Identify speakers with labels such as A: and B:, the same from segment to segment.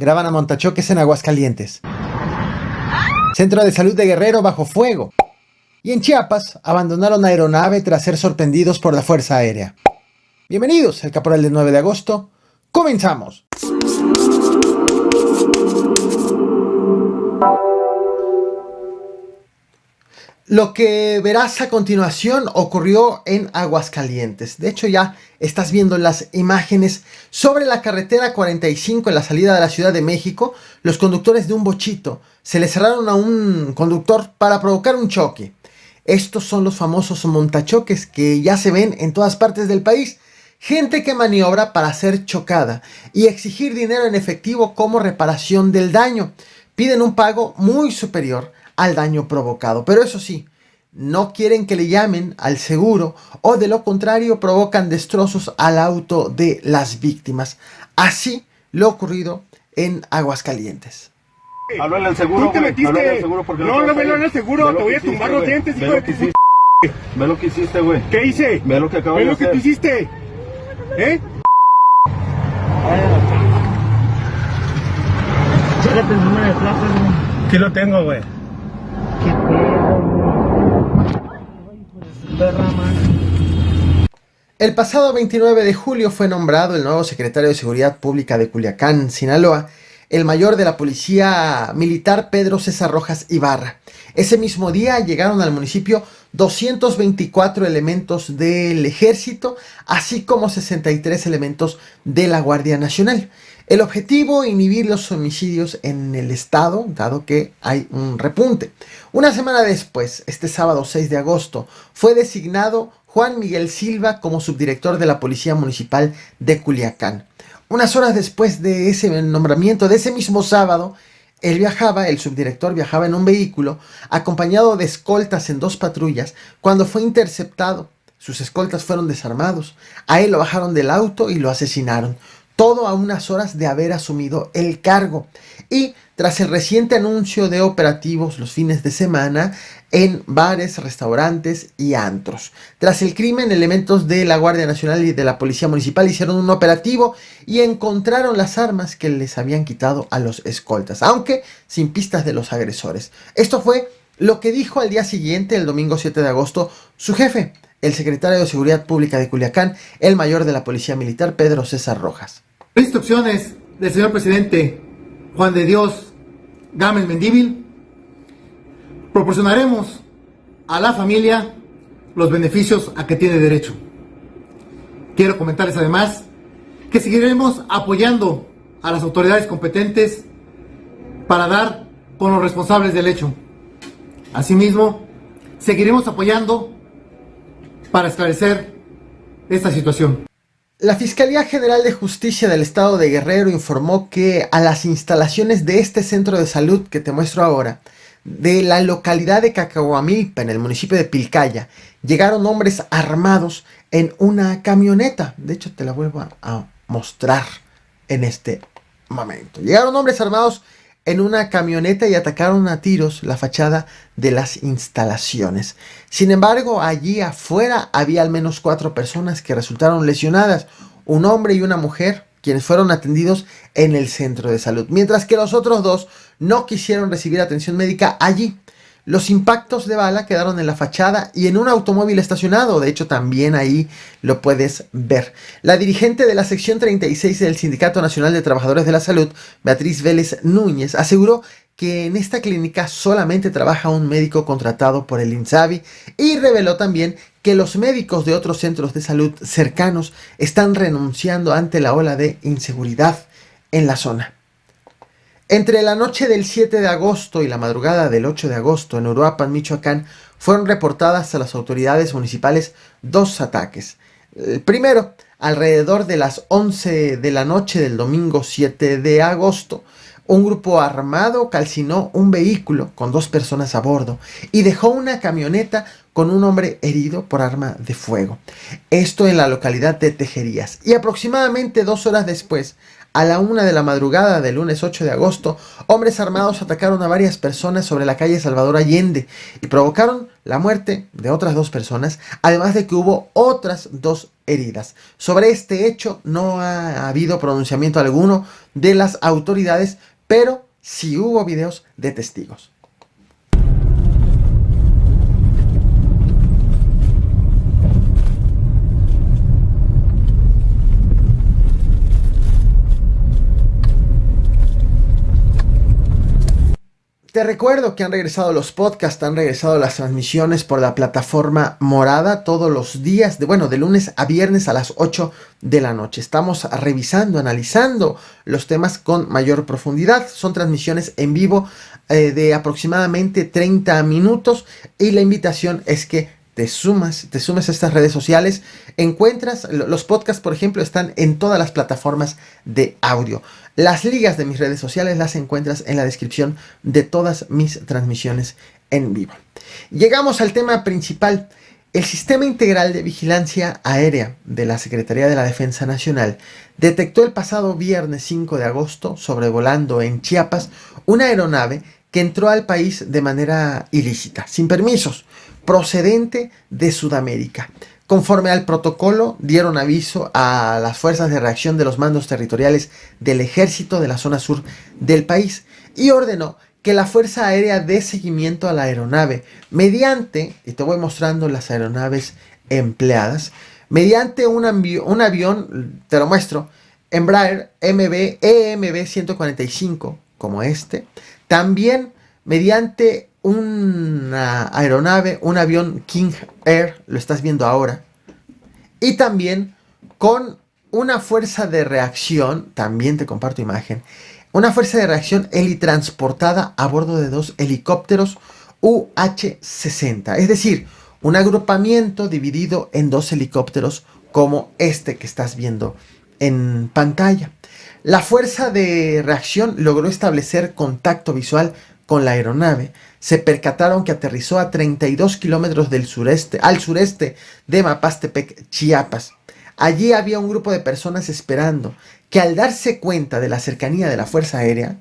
A: Graban a montachoques en Aguascalientes. Centro de Salud de Guerrero bajo fuego. Y en Chiapas abandonaron aeronave tras ser sorprendidos por la Fuerza Aérea. Bienvenidos al Caporal del 9 de agosto. ¡Comenzamos! Lo que verás a continuación ocurrió en Aguascalientes. De hecho, ya estás viendo las imágenes. Sobre la carretera 45 en la salida de la Ciudad de México, los conductores de un bochito se le cerraron a un conductor para provocar un choque. Estos son los famosos montachoques que ya se ven en todas partes del país. Gente que maniobra para ser chocada y exigir dinero en efectivo como reparación del daño. Piden un pago muy superior al daño provocado, pero eso sí, no quieren que le llamen al seguro o de lo contrario provocan destrozos al auto de las víctimas. Así lo ocurrido en Aguascalientes.
B: Háblale al seguro,
C: tú te metiste.
B: Háblale al seguro porque
C: no me lo al seguro, te voy a tumbar los dientes, hijo de tu.
B: Ve lo que hiciste, güey.
C: ¿Qué hice?
B: Ve lo que acabo de hacer.
C: Ve lo que tú hiciste. ¿Eh?
D: Chécate el número de placas, güey.
C: ¿Qué lo tengo, güey?
D: Qué pedo, güey.
A: El pasado 29 de julio fue nombrado el nuevo secretario de Seguridad Pública de Culiacán, Sinaloa, el mayor de la Policía Militar Pedro César Rojas Ibarra. Ese mismo día llegaron al municipio 224 elementos del Ejército, así como 63 elementos de la Guardia Nacional. El objetivo, inhibir los homicidios en el estado, dado que hay un repunte. Una semana después, este sábado 6 de agosto, fue designado Juan Miguel Silva como subdirector de la Policía Municipal de Culiacán. Unas horas después de ese nombramiento, de ese mismo sábado, el subdirector viajaba en un vehículo acompañado de escoltas en 2 patrullas cuando fue interceptado. Sus escoltas fueron desarmados. A él lo bajaron del auto y lo asesinaron. Todo a unas horas de haber asumido el cargo. Y tras el reciente anuncio de operativos los fines de semana en bares, restaurantes y antros. Tras el crimen, elementos de la Guardia Nacional y de la Policía Municipal hicieron un operativo y encontraron las armas que les habían quitado a los escoltas, aunque sin pistas de los agresores. Esto fue lo que dijo al día siguiente, el domingo 7 de agosto, su jefe, el secretario de Seguridad Pública de Culiacán, el mayor de la Policía Militar, Pedro César Rojas.
E: Instrucciones del señor presidente Juan de Dios Gámez Mendívil, proporcionaremos a la familia los beneficios a que tiene derecho. Quiero comentarles además que seguiremos apoyando a las autoridades competentes para dar con los responsables del hecho. Asimismo, seguiremos apoyando para esclarecer esta situación.
A: La Fiscalía General de Justicia del Estado de Guerrero informó que a las instalaciones de este centro de salud que te muestro ahora, de la localidad de Cacahuamilpa, en el municipio de Pilcaya, llegaron hombres armados en una camioneta. De hecho, te la vuelvo a mostrar en este momento. Llegaron hombres armados en una camioneta y atacaron a tiros la fachada de las instalaciones. Sin embargo, allí afuera había al menos 4 personas que resultaron lesionadas, un hombre y una mujer, quienes fueron atendidos en el centro de salud, mientras que los otros 2 no quisieron recibir atención médica allí. Los impactos de bala quedaron en la fachada y en un automóvil estacionado. De hecho, también ahí lo puedes ver. La dirigente de la sección 36 del Sindicato Nacional de Trabajadores de la Salud, Beatriz Vélez Núñez, aseguró que en esta clínica solamente trabaja un médico contratado por el INSABI y reveló también que los médicos de otros centros de salud cercanos están renunciando ante la ola de inseguridad en la zona. Entre la noche del 7 de agosto y la madrugada del 8 de agosto en Uruapan, Michoacán, fueron reportadas a las autoridades municipales 2 ataques. El primero, alrededor de las 11 de la noche del domingo 7 de agosto, un grupo armado calcinó un vehículo con 2 personas a bordo y dejó una camioneta con un hombre herido por arma de fuego. Esto en la localidad de Tejerías. Y aproximadamente 2 horas después, A la 1 de la madrugada del lunes 8 de agosto, hombres armados atacaron a varias personas sobre la calle Salvador Allende y provocaron la muerte de otras 2 personas, además de que hubo otras 2 heridas. Sobre este hecho no ha habido pronunciamiento alguno de las autoridades, pero sí hubo videos de testigos. Te recuerdo que han regresado los podcasts, han regresado las transmisiones por la plataforma Morada todos los días, de lunes a viernes a las 8 de la noche. Estamos revisando, analizando los temas con mayor profundidad. Son transmisiones en vivo de aproximadamente 30 minutos y la invitación es que te sumes a estas redes sociales. Encuentras los podcasts, por ejemplo, están en todas las plataformas de audio. Las ligas de mis redes sociales las encuentras en la descripción de todas mis transmisiones en vivo. Llegamos al tema principal. El Sistema Integral de Vigilancia Aérea de la Secretaría de la Defensa Nacional detectó el pasado viernes 5 de agosto, sobrevolando en Chiapas, una aeronave que entró al país de manera ilícita, sin permisos, procedente de Sudamérica. Conforme al protocolo, dieron aviso a las fuerzas de reacción de los mandos territoriales del ejército de la zona sur del país y ordenó que la Fuerza Aérea dé seguimiento a la aeronave mediante, y te voy mostrando las aeronaves empleadas, mediante un avión, te lo muestro, Embraer EMB 145, como este, también mediante una aeronave, un avión King Air, lo estás viendo ahora, y también con una fuerza de reacción, también te comparto imagen, una fuerza de reacción helitransportada a bordo de 2 helicópteros UH-60, es decir, un agrupamiento dividido en 2 helicópteros como este que estás viendo en pantalla. La fuerza de reacción logró establecer contacto visual con la aeronave. Se percataron que aterrizó a 32 kilómetros al sureste de Mapastepec, Chiapas. Allí había un grupo de personas esperando, que al darse cuenta de la cercanía de la Fuerza Aérea,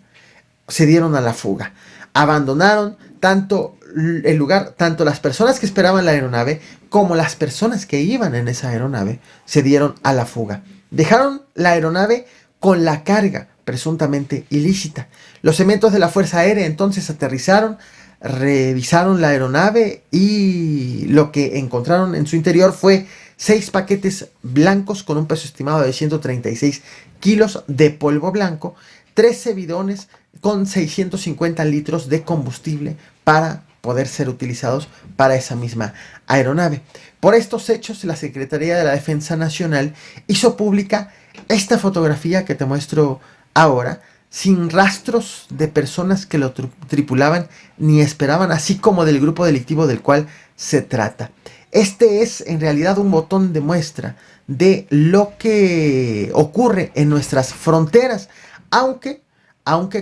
A: se dieron a la fuga. Abandonaron tanto el lugar, tanto las personas que esperaban la aeronave, como las personas que iban en esa aeronave, se dieron a la fuga. Dejaron la aeronave con la carga presuntamente ilícita. Los elementos de la Fuerza Aérea entonces aterrizaron, revisaron la aeronave y lo que encontraron en su interior fue 6 paquetes blancos con un peso estimado de 136 kilos de polvo blanco, 13 bidones con 650 litros de combustible para poder ser utilizados para esa misma aeronave. Por estos hechos, la Secretaría de la Defensa Nacional hizo pública esta fotografía que te muestro ahora, sin rastros de personas que lo tripulaban ni esperaban, así como del grupo delictivo del cual se trata. Este es en realidad un botón de muestra de lo que ocurre en nuestras fronteras, aunque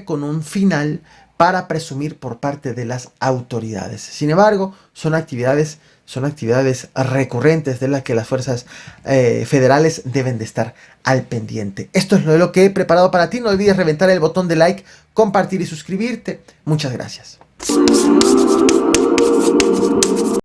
A: con un final para presumir por parte de las autoridades. Sin embargo, son actividades recurrentes de las que las fuerzas federales deben de estar al pendiente. Esto es lo que he preparado para ti. No olvides reventar el botón de like, compartir y suscribirte. Muchas gracias.